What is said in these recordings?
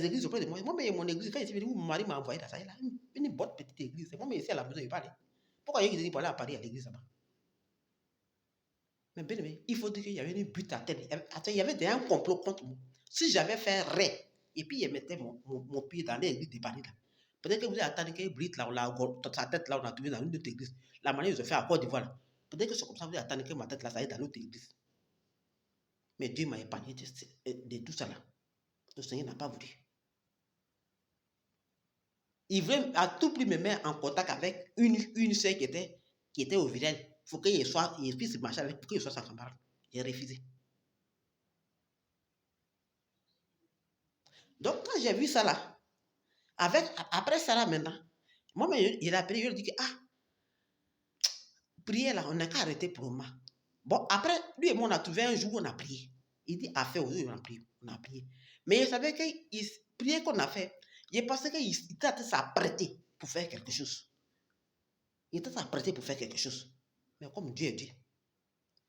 églises auprès de moi. Moi, mais mon église, quand il est venu, mon mari m'a envoyé dans ça. Il a une bonne petite église. Moi, mais ici à la maison, il parle. Pourquoi il dit pour aller à Paris à l'église là-bas? Mais bien aimé, il faut dire qu'il y avait une but à tête. Il y avait un complot contre moi. Si j'avais fait rien, et puis il mettait mon pied dans l'église de Paris là, peut-être que vous avez attendu qu'il brille là, sa tête là, on a trouvé dans une autre église. La manière dont ils ont fait à Côte d'Ivoire là. Peut-être que c'est comme ça que vous avez attendu que ma tête là, ça aille dans l'autre église. Mais Dieu m'a épargné de tout ça là. Le Seigneur n'a pas voulu. Il voulait à tout prix me mettre en contact avec une sœur qui était au village. Il faut qu'il puisse marcher avec, pour qu'il soit sa camarade. J'ai refusé. Donc, quand j'ai vu ça là, après ça là maintenant, moi, il a appelé, je lui ai dit que, prier là, on n'a qu'à arrêter pour le moment. Bon, après, lui et moi, on a trouvé un jour où on a prié. Il dit, à faire aujourd'hui, on a prié. Mais il savait que prier qu'on a fait, il pensait qu'il était s'apprêter pour faire quelque chose. Il était s'apprêter pour faire quelque chose. Mais comme Dieu est Dieu.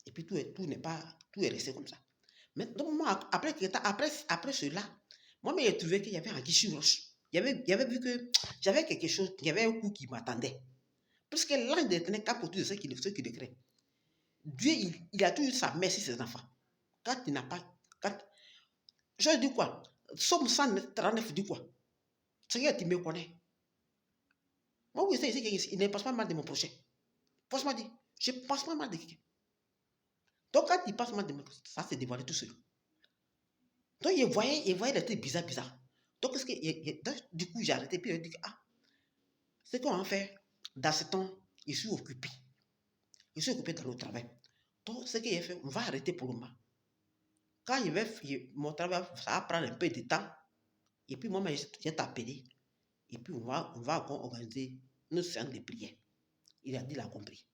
Et puis tout est resté comme ça. Mais donc moi, après cela, moi, j'ai trouvé qu'il y avait un guichet roche. Il y avait vu que j'avais quelque chose, il y avait un coup qui m'attendait. Parce que l'ange ne tenait qu'à côté de ceux qui décrètent. Dieu, il a toujours sa main sur ses enfants. Quand il n'a pas... je dis quoi? Somme 139 dit quoi? Seigneur, tu me connais. Moi, vous savez ici, il ne passe pas mal de mon prochain. Franchement dit, je ne passe pas mal de quelqu'un. Donc quand il passe mal de mon prochain, ça s'est dévoilé tout seul. Donc il voyait des trucs bizarres. Donc, du coup, j'ai arrêté. Puis il a dit, ce qu'on a fait, dans ce temps, je suis occupé. Je suis occupé dans le travail. Donc, ce qu'il a fait, on va arrêter pour le moment. Quand mon travail, ça va prendre un peu de temps. Et puis, moi, je vais t'appeler. Et puis, on va encore organiser une séance de prière. Il a dit, il a compris.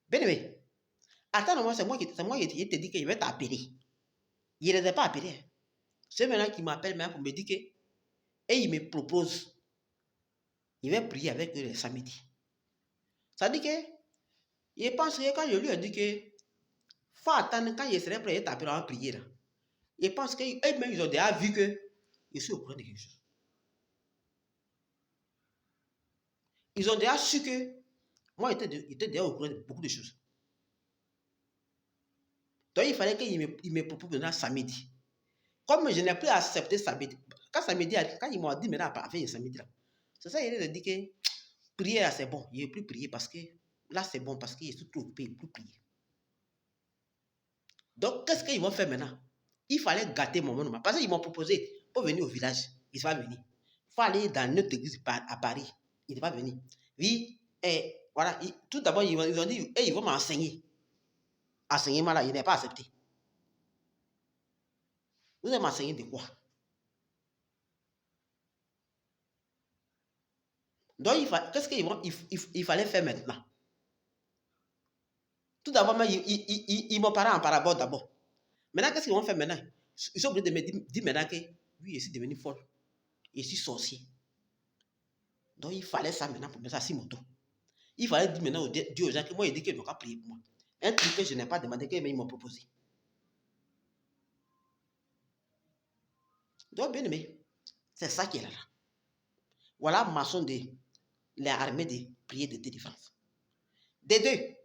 Bien aimé, attends-moi, c'est moi qui te dis qu'il va t'appeler. Il ne les a pas appelés. C'est maintenant qui m'appelle maintenant pour me dire que, et il me propose, il va prier avec eux le samedi. Ça dit que, il pense que quand je lui ai dit que, faut attendre quand il serait prêt à t'appeler en prier là. Il pense qu'eux-mêmes, ils ont déjà vu que je suis au courant de quelque chose. Ils ont déjà su que moi, j'étais déjà au courant de beaucoup de choses. Donc, il fallait qu'il me propose maintenant samedi. Comme je n'ai plus accepté samedi, quand ils m'ont dit maintenant à faire samedi là, c'est ça, il a dit que prier là, c'est bon. Je ne vais plus prier parce que là, c'est bon parce que je suis trop occupé, je ne vais plus prier. Donc, qu'est-ce qu'ils vont faire maintenant? Il fallait gâter mon moment. Parce qu'ils m'ont proposé pour venir au village. Il va venir. Il faut aller dans notre église à Paris. Il ne va pas venir. Oui, et voilà. Tout d'abord, ils ont dit, ils vont m'enseigner. Enseignement là, il n'est pas accepté. Vous allez m'enseigner de quoi? Donc, qu'est-ce qu'il fallait faire maintenant? Tout d'abord, ils m'ont parlé en parabole d'abord. Maintenant, qu'est-ce qu'ils vont faire maintenant? Ils sont obligés de me dire maintenant que oui, je suis devenu folle. Je suis sorcier. Donc, il fallait ça maintenant pour mettre ça sur moto. Il fallait dire maintenant Dieu aux gens que moi, il dit qu'ils n'ont pas prié pour moi. Un truc que je n'ai pas demandé, qu'ils m'ont proposé. Donc, bien aimé, c'est ça qui est là. Voilà ma façon de l'armée de prier de délivrance. Des deux.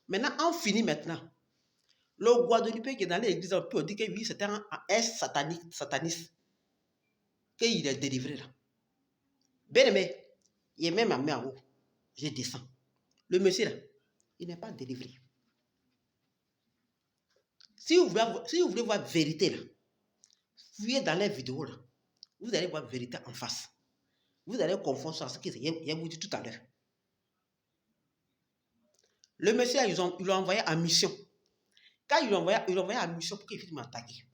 Maintenant, on finit maintenant. Le Guadeloupe qui est dans l'église, on peut dire que oui, c'était un sataniste. Qu'il est délivré là. Bien aimé, il est même à main en haut. Je descends. Le monsieur là, il n'est pas délivré. Si vous voulez voir vérité là, fouillez dans les vidéos là, vous allez voir vérité en face. Vous allez confondre ça à ce que j'ai vous dit tout à l'heure. Le monsieur, ils l'ont envoyé en mission. Quand ils l'ont envoyé en mission pour qu'il puisse m'attaquer.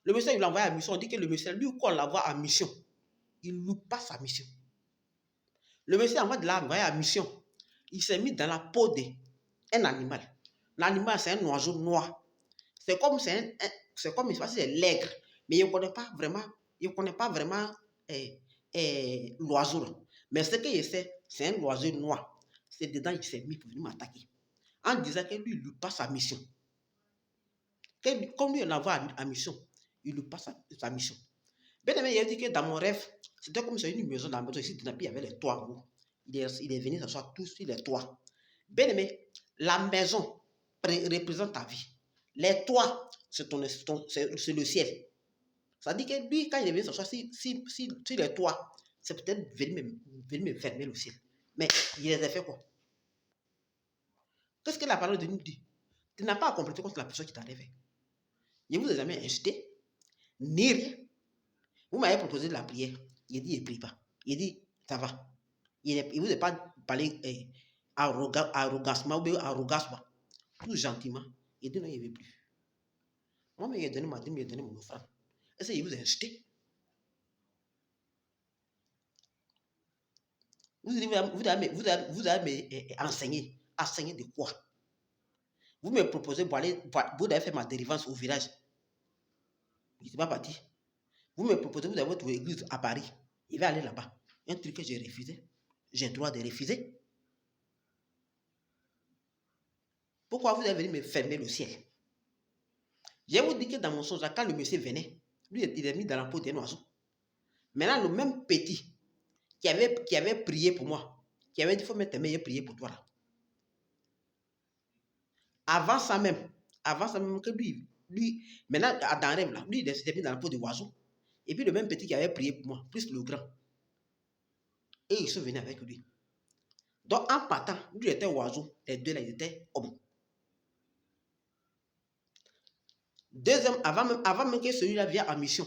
Le monsieur, il l'a envoyé en mission. On dit que le monsieur, lui, quand on l'envoie en mission, il ne loupe pas sa mission. Le monsieur, avant de l'envoyer en mission, il s'est mis dans la peau d'un animal. L'animal, c'est un oiseau noir. C'est comme, il passe c'est l'aigle. Mais il ne connaît pas vraiment, l'oiseau. Mais ce qu'il sait, c'est un oiseau noir. C'est dedans qu'il s'est mis pour venir m'attaquer. En disant que lui, il ne loupe pas sa mission. Comme lui, on l'envoie en mission, il lui passe sa mission. Bien aimé, il a dit que dans mon rêve, c'était comme sur une maison, dans la maison ici, il y avait les toits en haut. Il est venu s'asseoir tous sur les toits. Bien aimé, la maison représente ta vie. Les toits, c'est le ciel. Ça dit que lui, quand il est venu s'asseoir sur les toits, c'est peut-être venu me fermer le ciel. Mais il les a fait quoi? Qu'est-ce que la parole de nous dit? Tu n'as pas à compléter contre la personne qui t'a rêvé. Je vous ai jamais incité, ni rien. Vous m'avez proposé de la prière. Il dit, il ne prie pas. Il dit, ça va. Il ne vous a pas parlé arrogancement ou arrogancement. Tout gentiment. Il dit, non, il ne veut plus. Moi, mais il a donné ma dîme, il a donné mon offrande. Est-ce qu'il vous a incité? Vous allez enseigner. Enseigner de quoi? Vous me proposez pour aller, vous avez fait ma dérivance au village. Je ne suis pas parti. Vous me proposez, vous avez votre église à Paris. Il va aller là-bas. Un truc que j'ai refusé. J'ai le droit de refuser. Pourquoi vous avez venu me fermer le ciel? Je vous dis que dans mon songe, quand le monsieur venait, lui, il est mis dans la peau d'un oiseau. Maintenant, le même petit qui avait prié pour moi, qui avait dit, il faut mettre tes mains et prier pour toi là. Avant ça même que lui, maintenant, dans le rêve là, lui, il s'était mis dans la peau de oiseau. Et puis le même petit qui avait prié pour moi, plus le grand. Et ils sont venus avec lui. Donc en partant, lui était oiseau, les deux là, ils étaient hommes. Deuxième, avant même que celui-là vienne en mission,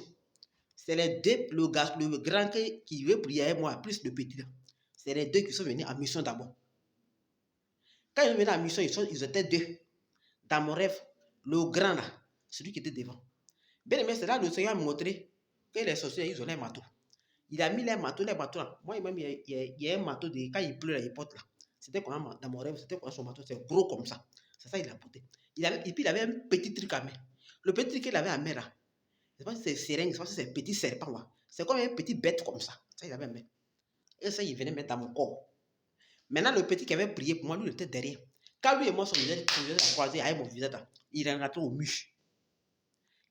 c'est les deux, le grand qui veut prier avec moi, plus le petit là. C'est les deux qui sont venus en mission d'abord. Quand ils sont venus en mission, ils étaient deux. Dans mon rêve, le grand là, celui qui était devant. Bien aimé, c'est là le Seigneur m'a montré que les sorciers, ils ont les marteaux. Il a mis les marteaux là. Moi, même, il y a un marteau, quand il pleut, là, il porte là. C'était dans mon rêve, c'était quoi son marteau? C'est gros comme ça. C'est ça qu'il a porté. Et puis, il avait un petit truc à main. Le petit truc qu'il avait à main là, je sais pas si c'est seringue, je sais pas si c'est un petit serpent là. C'est comme un petit bête comme ça. Ça, il avait à main. Et ça, il venait mettre dans mon corps. Maintenant, le petit qui avait prié pour moi, lui, il était derrière. Quand lui et moi, son visage a croisé avec mon visage là, il est rentré au mur.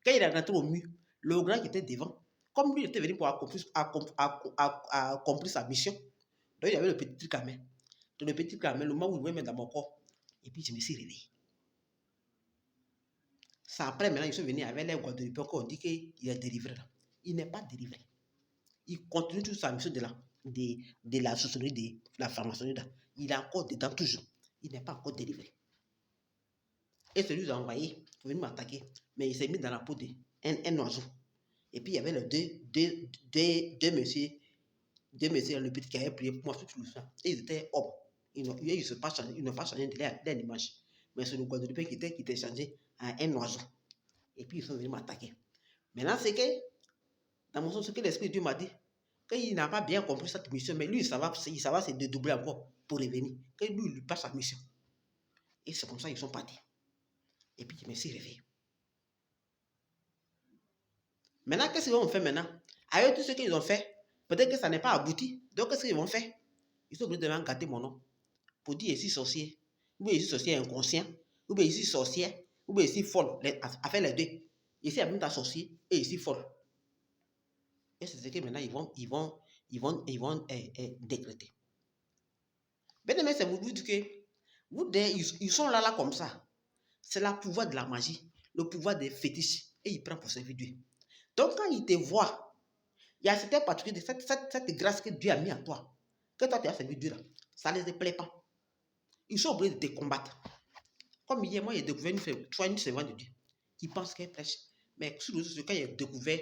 Quand il est rentré au mur, le grand qui était devant, comme lui était venu pour accomplir sa mission, donc il avait le petit truc à main. Donc le petit truc à main, le moment où il voulait mettre dans mon corps, et puis je me suis réveillé. Ça après, maintenant, ils sont venus avec les Guadeloupéens, on dit qu'il est délivré là. Il n'est pas délivré. Il continue toute sa mission de la sorcellerie, de la franc-maçonnerie là. Il est encore dedans toujours. Il n'est pas encore délivré. Et celui qui a envoyé pour venir m'attaquer, mais il s'est mis dans la peau d'un oiseau. Et puis il y avait les deux messieurs, le petit qui avait prié pour moi tout le temps. Et ils étaient hommes. Ils n'ont pas changé de l'image. Mais c'est le Guadeloupéen qui était changé à un oiseau. Et puis ils sont venus m'attaquer. Maintenant, c'est que, dans mon sens, ce que l'Esprit de Dieu m'a dit, qu'il n'a pas bien compris cette mission, mais lui, ça va se dédoubler encore pour revenir. Que lui, il lui passe sa mission. Et c'est comme ça qu'ils sont partis. Et puis je me suis réveillé. Maintenant, qu'est-ce qu'ils vont faire maintenant? Avec tout ce qu'ils ont fait, peut-être que ça n'est pas abouti. Donc, qu'est-ce qu'ils vont faire? Ils sont obligés de gâter mon nom. Pour dire ici sorcier, ou bien ici sorcier inconscient, ou bien ici sorcière, ou bien ici folle, à faire les deux. Ici, il y a même ta sorcier, et ici folle. Et c'est ce que maintenant, ils vont décréter. Bien aimé, c'est vous dire que ils sont là comme ça. C'est le pouvoir de la magie, le pouvoir des fétiches, et ils prennent pour servir Dieu. Donc, quand ils te voient, il y a certains particuliers de cette grâce que Dieu a mis en toi, que toi tu as servi Dieu là, ça ne les plaît pas. Ils sont obligés de te combattre. Comme hier, moi, j'ai découvert une servante de Dieu qui pense qu'elle prêche. Mais sur le réseau, quand j'ai découvert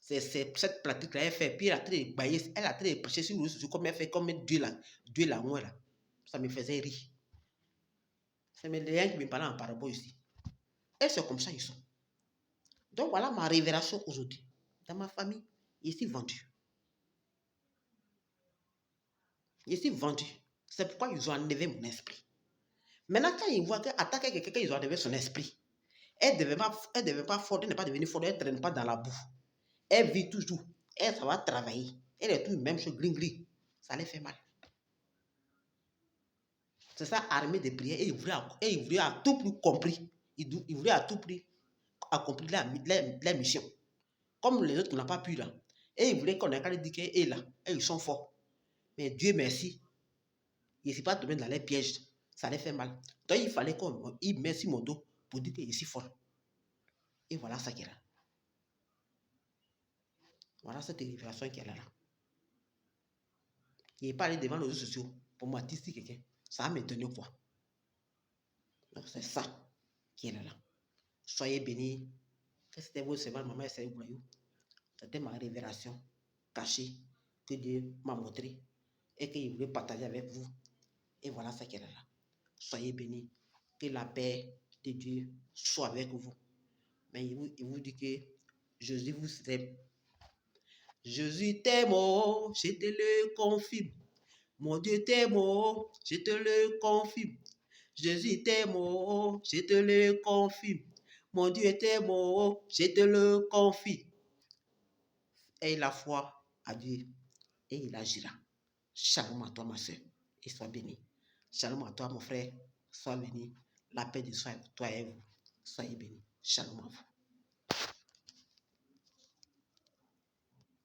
cette pratique-là, elle fait, puis elle a très baillé, elle a très prêché sur le réseau, comme elle fait, comme Dieu là, moi là. Ça me faisait rire. C'est mes liens qui me parlaient en parabole ici. Et c'est comme ça ils sont. Donc voilà ma révélation aujourd'hui. Dans ma famille, je suis vendu. Je suis vendu. C'est pourquoi ils ont enlevé mon esprit. Maintenant, quand ils voient qu'attaquer quelqu'un, ils ont enlevé son esprit. Elle ne devait pas forte, elle n'est pas devenue forte, elle ne traîne pas dans la boue. Elle vit toujours. Elle, ça va travailler. Elle est toujours même chose, gling. Ça les fait mal. C'est ça, armée de prière. Et il voulait à tout prix compris. Il voulait à tout prix accomplir la mission. comme les autres qui n'ont pas pu là. Et ils voulaient qu'on ait qu'à lui dire qu'ils est là. Et ils sont forts. Mais Dieu merci. Il ne s'est pas tombé dans les pièges. Ça les fait mal. Donc il fallait qu'il mette sur mon dos pour dire qu'il est si fort. Et voilà ça qui est là. Voilà cette révélation qui est là. Il n'est pas allé devant les réseaux sociaux pour m'attirer quelqu'un. Ça va me donner quoi? Donc c'est ça qui est là. Soyez bénis. C'était votre servante, maman Esther Bourayou. C'était ma révélation cachée que Dieu m'a montrée et qu'il voulait partager avec vous. Et voilà ce qui est là. Soyez bénis. Que la paix de Dieu soit avec vous. Mais il vous dit que Jésus vous aime. Jésus t'aime, je te le confirme. Mon Dieu t'aime, je te le confirme. Jésus t'aime, je te le confirme. Mon Dieu t'aime, je te le confirme. Aie la foi à Dieu et il agira. Shalom à toi, ma soeur, et sois béni. Shalom à toi, mon frère, sois béni. La paix de toi et vous. Soyez bénis. Shalom à vous.